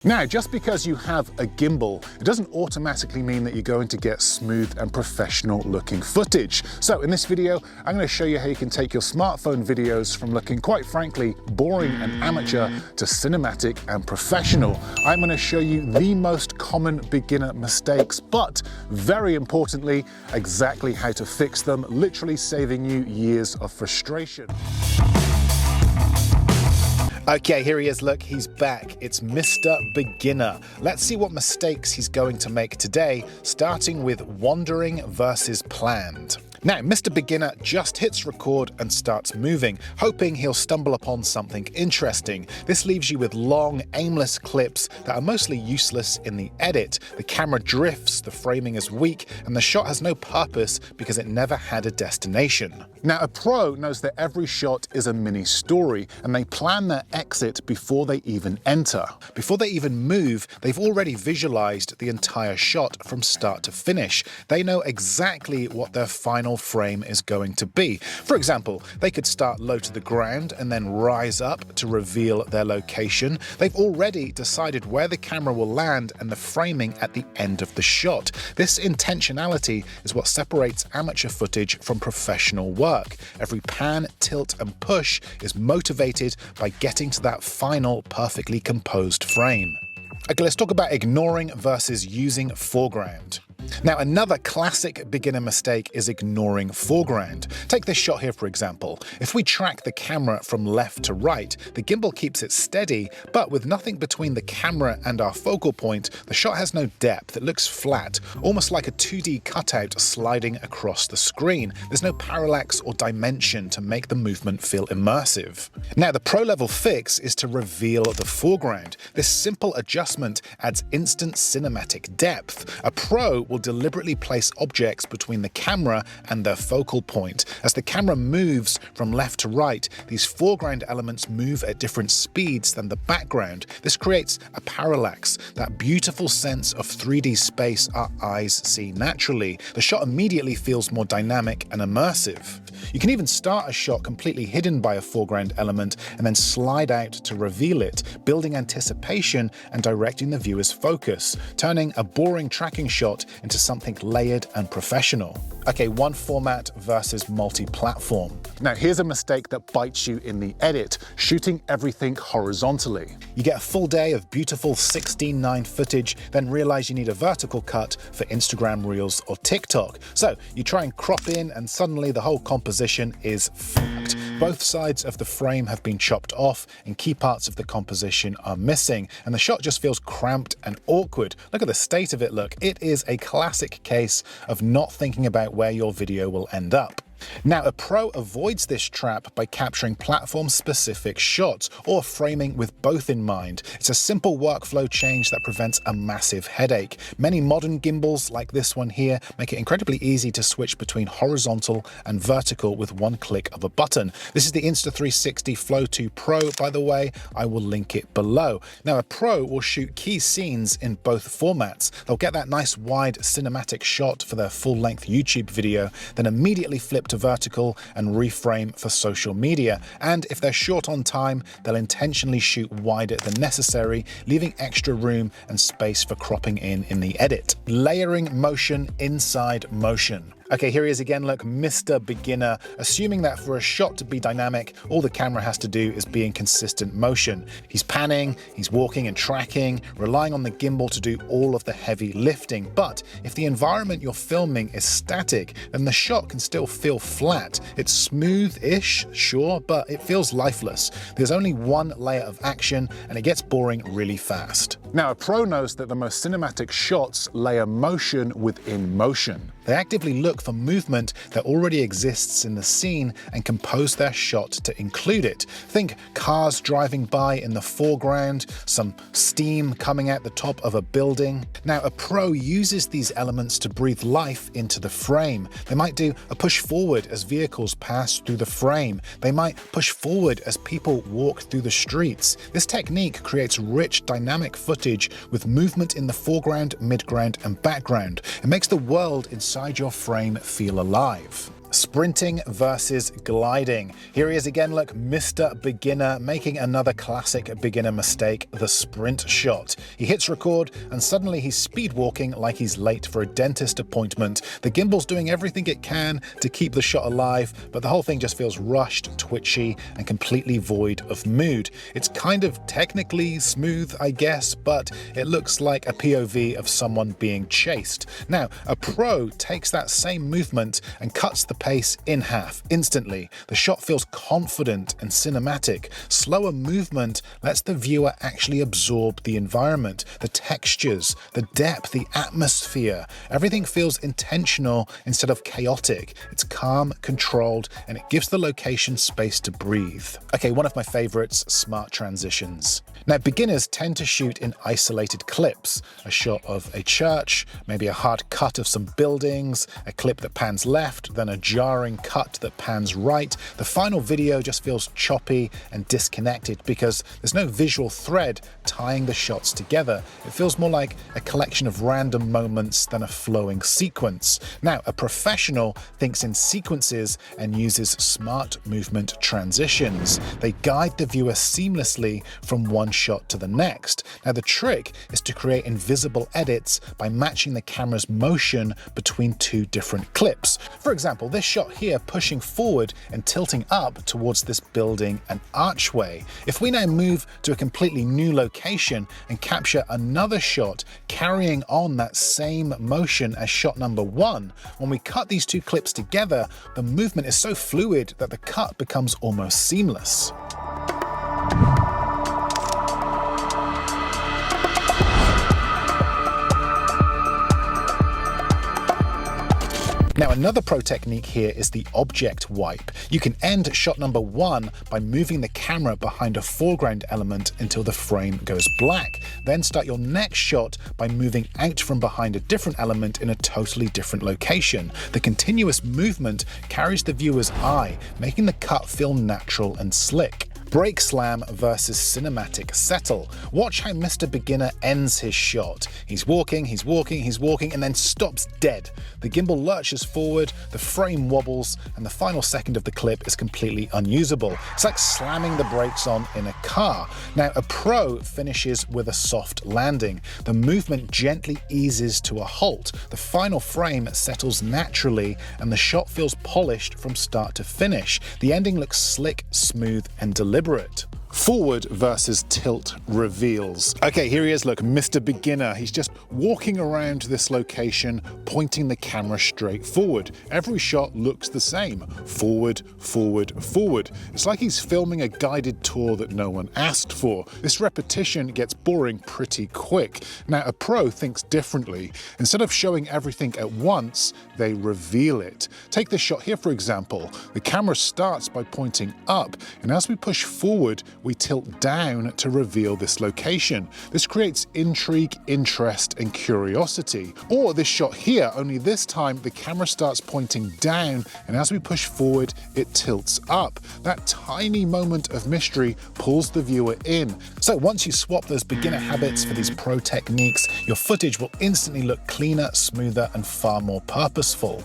Now, just because you have a gimbal, it doesn't automatically mean that you're going to get smooth and professional looking footage. So in this video, I'm going to show you how you can take your smartphone videos from looking, quite frankly, boring and amateur to cinematic and professional. I'm going to show you the most common beginner mistakes, but very importantly, exactly how to fix them, literally saving you years of frustration. Okay, here he is, look, he's back. It's Mr. Beginner. Let's see what mistakes he's going to make today, starting with wandering versus planned. Now, Mr. Beginner just hits record and starts moving, hoping he'll stumble upon something interesting. This leaves you with long, aimless clips that are mostly useless in the edit. The camera drifts, the framing is weak, and the shot has no purpose because it never had a destination. Now, a pro knows that every shot is a mini story, and they plan their exit before they even enter. Before they even move, they've already visualized the entire shot from start to finish. They know exactly what their final frame is going to be. For example, they could start low to the ground and then rise up to reveal their location. They've already decided where the camera will land and the framing at the end of the shot. This intentionality is what separates amateur footage from professional work. Every pan, tilt, and push is motivated by getting to that final perfectly composed frame. Okay, let's talk about ignoring versus using foreground. Now, another classic beginner mistake is ignoring foreground. Take this shot here, for example. If we track the camera from left to right, the gimbal keeps it steady, but with nothing between the camera and our focal point, the shot has no depth. It looks flat, almost like a 2D cutout sliding across the screen. There's no parallax or dimension to make the movement feel immersive. Now, the pro-level fix is to reveal the foreground. This simple adjustment adds instant cinematic depth. A pro will deliberately place objects between the camera and their focal point. As the camera moves from left to right, these foreground elements move at different speeds than the background. This creates a parallax, that beautiful sense of 3D space our eyes see naturally. The shot immediately feels more dynamic and immersive. You can even start a shot completely hidden by a foreground element and then slide out to reveal it, building anticipation and directing the viewer's focus, turning a boring tracking shot into something layered and professional. Okay, one format versus multi-platform. Now, here's a mistake that bites you in the edit: shooting everything horizontally. You get a full day of beautiful 16:9 footage, then realize you need a vertical cut for Instagram Reels or TikTok. So you try and crop in, and suddenly the whole composition is fucked. Both sides of the frame have been chopped off and key parts of the composition are missing, and the shot just feels cramped and awkward. Look at the state of it, look. It is a classic case of not thinking about where your video will end up. Now, a pro avoids this trap by capturing platform-specific shots or framing with both in mind. It's a simple workflow change that prevents a massive headache. Many modern gimbals, like this one here, make it incredibly easy to switch between horizontal and vertical with one click of a button. This is the Insta360 Flow 2 Pro, by the way. I will link it below. Now, a pro will shoot key scenes in both formats. They'll get that nice wide cinematic shot for their full-length YouTube video, then immediately flip to vertical and reframe for social media. And if they're short on time, they'll intentionally shoot wider than necessary, leaving extra room and space for cropping in the edit. Layering motion inside motion. Okay, here he is again, look, Mr. Beginner. Assuming that for a shot to be dynamic, all the camera has to do is be in consistent motion. He's panning, he's walking and tracking, relying on the gimbal to do all of the heavy lifting. But if the environment you're filming is static, then the shot can still feel flat. It's smooth-ish, sure, but it feels lifeless. There's only one layer of action, and it gets boring really fast. Now, a pro knows that the most cinematic shots layer motion within motion. They actively look for movement that already exists in the scene and compose their shot to include it. Think cars driving by in the foreground, some steam coming out the top of a building. Now, a pro uses these elements to breathe life into the frame. They might do a push forward as vehicles pass through the frame. They might push forward as people walk through the streets. This technique creates rich, dynamic footage with movement in the foreground, midground, and background. It makes the world inside your frame feel alive. Sprinting versus gliding. Here he is again, look, Mr. Beginner making another classic beginner mistake, the sprint shot. He hits record and suddenly he's speed walking like he's late for a dentist appointment. The gimbal's doing everything it can to keep the shot alive, but the whole thing just feels rushed, twitchy, and completely void of mood. It's kind of technically smooth, I guess, but it looks like a POV of someone being chased. Now, a pro takes that same movement and cuts the pace in half instantly. The shot feels confident and cinematic. Slower movement lets the viewer actually absorb the environment, the textures, the depth, the atmosphere. Everything feels intentional instead of chaotic. It's calm, controlled, and it gives the location space to breathe. Okay, one of my favorites, smart transitions. Now, beginners tend to shoot in isolated clips. A shot of a church, maybe a hard cut of some buildings, a clip that pans left, then a jarring cut that pans right. The final video just feels choppy and disconnected because there's no visual thread tying the shots together. It feels more like a collection of random moments than a flowing sequence. Now, a professional thinks in sequences and uses smart movement transitions. They guide the viewer seamlessly from one shot to the next. Now, the trick is to create invisible edits by matching the camera's motion between two different clips. For example, this shot here pushing forward and tilting up towards this building and archway. If we now move to a completely new location and capture another shot carrying on that same motion as shot number one, when we cut these two clips together, the movement is so fluid that the cut becomes almost seamless. Now, another pro technique here is the object wipe. You can end shot number one by moving the camera behind a foreground element until the frame goes black. Then start your next shot by moving out from behind a different element in a totally different location. The continuous movement carries the viewer's eye, making the cut feel natural and slick. Break slam versus cinematic settle. Watch how Mr. Beginner ends his shot. He's walking, and then stops dead. The gimbal lurches forward, the frame wobbles, and the final second of the clip is completely unusable. It's like slamming the brakes on in a car. Now, a pro finishes with a soft landing. The movement gently eases to a halt. The final frame settles naturally, and the shot feels polished from start to finish. The ending looks slick, smooth, and deliberate. Forward versus tilt reveals. Okay, here he is, look, Mr. Beginner. He's just walking around this location, pointing the camera straight forward. Every shot looks the same. Forward, forward, forward. It's like he's filming a guided tour that no one asked for. This repetition gets boring pretty quick. Now, a pro thinks differently. Instead of showing everything at once, they reveal it. Take this shot here, for example. The camera starts by pointing up, and as we push forward, we tilt down to reveal this location. This creates intrigue, interest, and curiosity. Or this shot here, only this time the camera starts pointing down, and as we push forward, it tilts up. That tiny moment of mystery pulls the viewer in. So once you swap those beginner habits for these pro techniques, your footage will instantly look cleaner, smoother, and far more purposeful.